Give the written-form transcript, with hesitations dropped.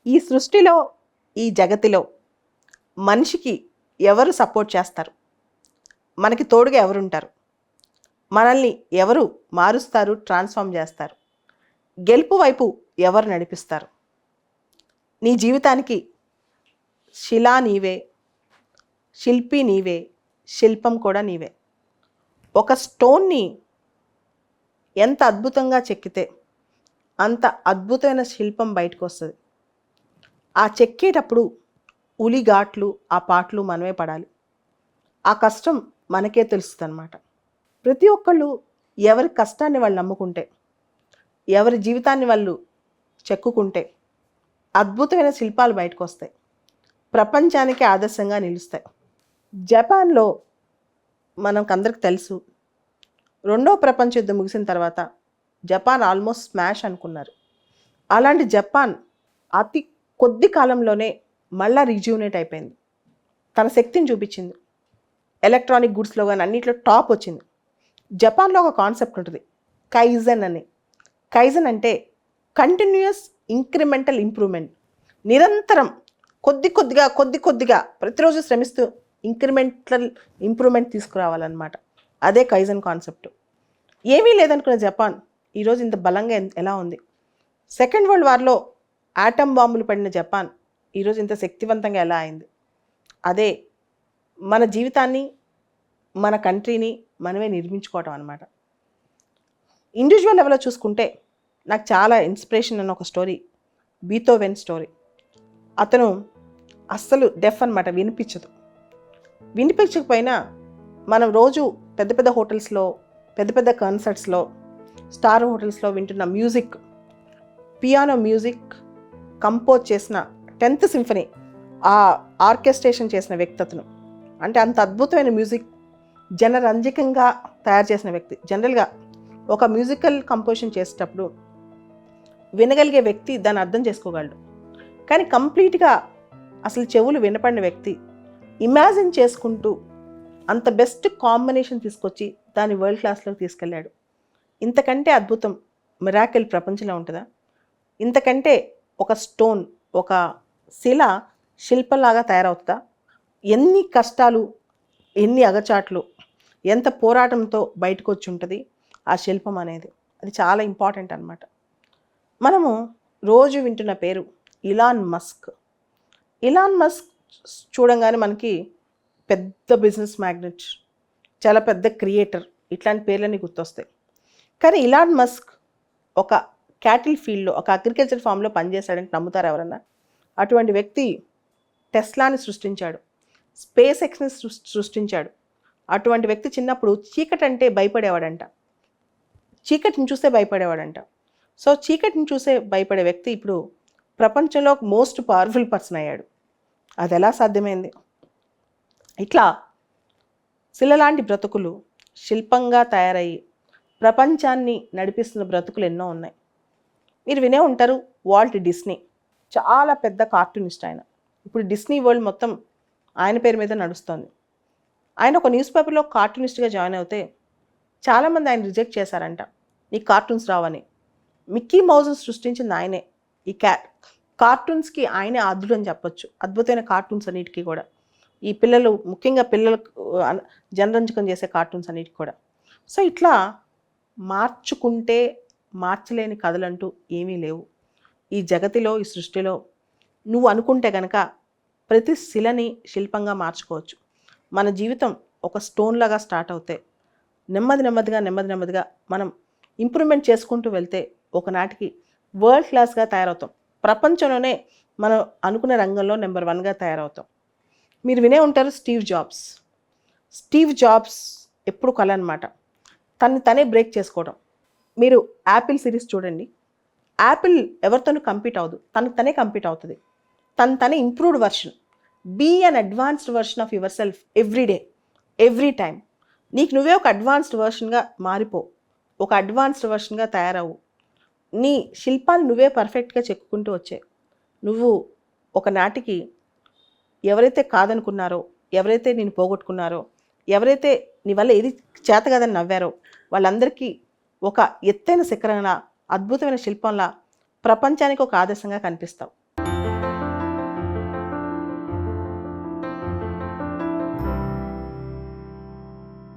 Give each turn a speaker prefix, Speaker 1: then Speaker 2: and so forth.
Speaker 1: ఈ సృష్టిలో, ఈ జగతిలో మనిషికి ఎవరు సపోర్ట్ చేస్తారు? మనకి తోడుగా ఎవరుంటారు? మనల్ని ఎవరు మారుస్తారు, ట్రాన్స్ఫార్మ్ చేస్తారు? గెలుపు వైపు ఎవరు నడిపిస్తారు? నీ జీవితానికి శిలా నీవే, శిల్పి నీవే, శిల్పం కూడా నీవే. ఒక స్టోన్ని ఎంత అద్భుతంగా చెక్కితే అంత అద్భుతమైన శిల్పం బయటకు వస్తుంది. ఆ చెక్కేటప్పుడు ఉలిఘాట్లు, ఆ పాటలు మనమే పడాలి. ఆ కష్టం మనకే తెలుస్తుంది అన్నమాట. ప్రతి ఒక్కళ్ళు ఎవరి కష్టాన్ని వాళ్ళు నమ్ముకుంటే, ఎవరి జీవితాన్ని వాళ్ళు చెక్కుకుంటే అద్భుతమైన శిల్పాలు బయటకు వస్తాయి, ప్రపంచానికి ఆదర్శంగా నిలుస్తాయి. జపాన్లో మనకందరికి తెలుసు, రెండో ప్రపంచ యుద్ధం ముగిసిన తర్వాత జపాన్ ఆల్మోస్ట్ స్మాష్ అనుకున్నారు. అలాంటి జపాన్ అతి కొద్ది కాలంలోనే మళ్ళా రిజ్యూనేట్ అయిపోయింది. తన శక్తిని చూపించింది. ఎలక్ట్రానిక్ గుడ్స్లో కానీ అన్నింటిలో టాప్ వచ్చింది. జపాన్లో ఒక కాన్సెప్ట్ ఉంటుంది, కైజన్ అని. కైజన్ అంటే కంటిన్యూయస్ ఇంక్రిమెంటల్ ఇంప్రూవ్మెంట్. నిరంతరం కొద్ది కొద్దిగా ప్రతిరోజు శ్రమిస్తూ ఇంక్రిమెంటల్ ఇంప్రూవ్మెంట్ తీసుకురావాలన్నమాట. అదే కైజన్ కాన్సెప్ట్. ఏమీ లేదనుకున్న జపాన్ ఈరోజు ఇంత బలంగా ఎలా ఉంది? సెకండ్ వరల్డ్ వార్లో ఆటం బాంబులు పడిన జపాన్ ఈరోజు ఇంత శక్తివంతంగా ఎలా అయింది? అదే మన జీవితాన్ని, మన కంట్రీని మనమే నిర్మించుకోవటం అన్నమాట. ఇండివిజువల్ లెవెల్లో చూసుకుంటే నాకు చాలా ఇన్స్పిరేషన్ అన్న ఒక స్టోరీ, బీథోవెన్ స్టోరీ. అతను అస్సలు డెఫ్ అన్నమాట, వినిపించకపోయినా మనం రోజు పెద్ద పెద్ద హోటల్స్లో, పెద్ద పెద్ద కాన్సర్ట్స్లో, స్టార్ హోటల్స్లో వింటున్న మ్యూజిక్, పియానో మ్యూజిక్ కంపోజ్ చేసిన 10th సింఫనీ, ఆ ఆర్కెస్ట్రేషన్ చేసిన వ్యక్తి అతను. అంటే అంత అద్భుతమైన మ్యూజిక్ జనరంజకంగా తయారు చేసిన వ్యక్తి. జనరల్గా ఒక మ్యూజికల్ కంపోజిషన్ చేసేటప్పుడు వినగలిగే వ్యక్తి దాన్ని అర్థం చేసుకోగలడు. కానీ కంప్లీట్గా అసలు చెవులు వినపడిన వ్యక్తి ఇమాజిన్ చేసుకుంటూ అంత బెస్ట్ కాంబినేషన్ తీసుకొచ్చి దాన్ని వరల్డ్ క్లాస్లోకి తీసుకెళ్ళాడు. ఇంతకంటే అద్భుతం, మిరాకిల్ ప్రపంచంలో ఉంటుందా? ఇంతకంటే ఒక స్టోన్, ఒక శిల శిల్పంలాగా తయారవుతుందా? ఎన్ని కష్టాలు, ఎన్ని అగచాట్లు, ఎంత పోరాటంతో బయటకు వచ్చి ఉంటుంది ఆ శిల్పం అనేది. అది చాలా ఇంపార్టెంట్ అన్నమాట. మనము రోజు వింటున్న పేరు ఇలాన్ మస్క్. ఇలాన్ మస్క్ చూడంగానే మనకి పెద్ద బిజినెస్ మ్యాగ్నెట్, చాలా పెద్ద క్రియేటర్, ఇట్లాంటి పేర్లన్నీ గుర్తొస్తాయి. కానీ ఇలాన్ మస్క్ ఒక క్యాటిల్ ఫీల్డ్లో, ఒక అగ్రికల్చర్ ఫామ్లో పనిచేశాడని నమ్ముతారు ఎవరన్నా? అటువంటి వ్యక్తి టెస్లాని సృష్టించాడు, స్పేస్ ఎక్స్ని సృష్టించాడు. అటువంటి వ్యక్తి చిన్నప్పుడు చీకటి అంటే భయపడేవాడంట, చీకటిని చూస్తే భయపడేవాడంట. సో చీకటిని చూసే భయపడే వ్యక్తి ఇప్పుడు ప్రపంచంలో మోస్ట్ పవర్ఫుల్ పర్సన్ అయ్యాడు. అది ఎలా సాధ్యమైంది? ఇట్లా శిలలాంటి బ్రతుకులు శిల్పంగా తయారయ్యి ప్రపంచాన్ని నడిపిస్తున్న బ్రతుకులు ఎన్నో ఉన్నాయి. మీరు వినే ఉంటారు, వాల్ట్ డిస్నీ చాలా పెద్ద కార్టూనిస్ట్ ఆయన. ఇప్పుడు డిస్నీ వరల్డ్ మొత్తం ఆయన పేరు మీద నడుస్తుంది. ఆయన ఒక న్యూస్ పేపర్లో కార్టూనిస్ట్గా జాయిన్ అవుతే చాలామంది ఆయన రిజెక్ట్ చేశారంట, నీకు కార్టూన్స్ రావని. మిక్కీ మౌజ్ సృష్టించింది ఆయనే. ఈ కార్టూన్స్కి ఆయనే ఆద్యుడు అని చెప్పొచ్చు. అద్భుతమైన కార్టూన్స్ అన్నిటికీ కూడా, ఈ పిల్లలు, ముఖ్యంగా పిల్లలకు జనరంజకం చేసే కార్టూన్స్ అన్నిటికీ కూడా. సో ఇట్లా మార్చుకుంటే మార్చలేని కథలంటూ ఏమీ లేవు ఈ జగతిలో, ఈ సృష్టిలో. నువ్వు అనుకుంటే కనుక ప్రతి శిలని శిల్పంగా మార్చుకోవచ్చు. మన జీవితం ఒక స్టోన్ లాగా స్టార్ట్ అవుతే నెమ్మదిగా మనం ఇంప్రూవ్మెంట్ చేసుకుంటూ వెళ్తే ఒకనాటికి వరల్డ్ క్లాస్గా తయారవుతాం. ప్రపంచంలోనే మనం అనుకునే రంగంలో నెంబర్ 1గా తయారవుతాం. మీరు వినే ఉంటారు స్టీవ్ జాబ్స్ ఎప్పుడు కల అనమాట, తనే బ్రేక్ చేసుకోవడం. మీరు యాపిల్ సిరీస్ చూడండి, యాపిల్ ఎవరితోనూ కంపీట్ అవ్వదు, తనే కంపీట్ అవుతుంది. తనే improved version. Be an advanced version of yourself every day, every time. నీకు నువ్వే ఒక అడ్వాన్స్డ్ వర్షన్గా మారిపో, ఒక అడ్వాన్స్డ్ వర్షన్గా తయారవు. నీ శిల్పాన్ని నువ్వే పర్ఫెక్ట్గా చెక్కుకుంటూ వచ్చే. నువ్వు ఒకనాటికి ఎవరైతే కాదనుకున్నారో, ఎవరైతే నేను పోగొట్టుకున్నారో, ఎవరైతే నీ వల్ల ఏది చేత కదని నవ్వారో వాళ్ళందరికీ ఒక ఎత్తైన శిఖరంలా, అద్భుతమైన శిల్పంలా ప్రపంచానికి ఒక ఆదర్శంగా కనిపిస్తావు.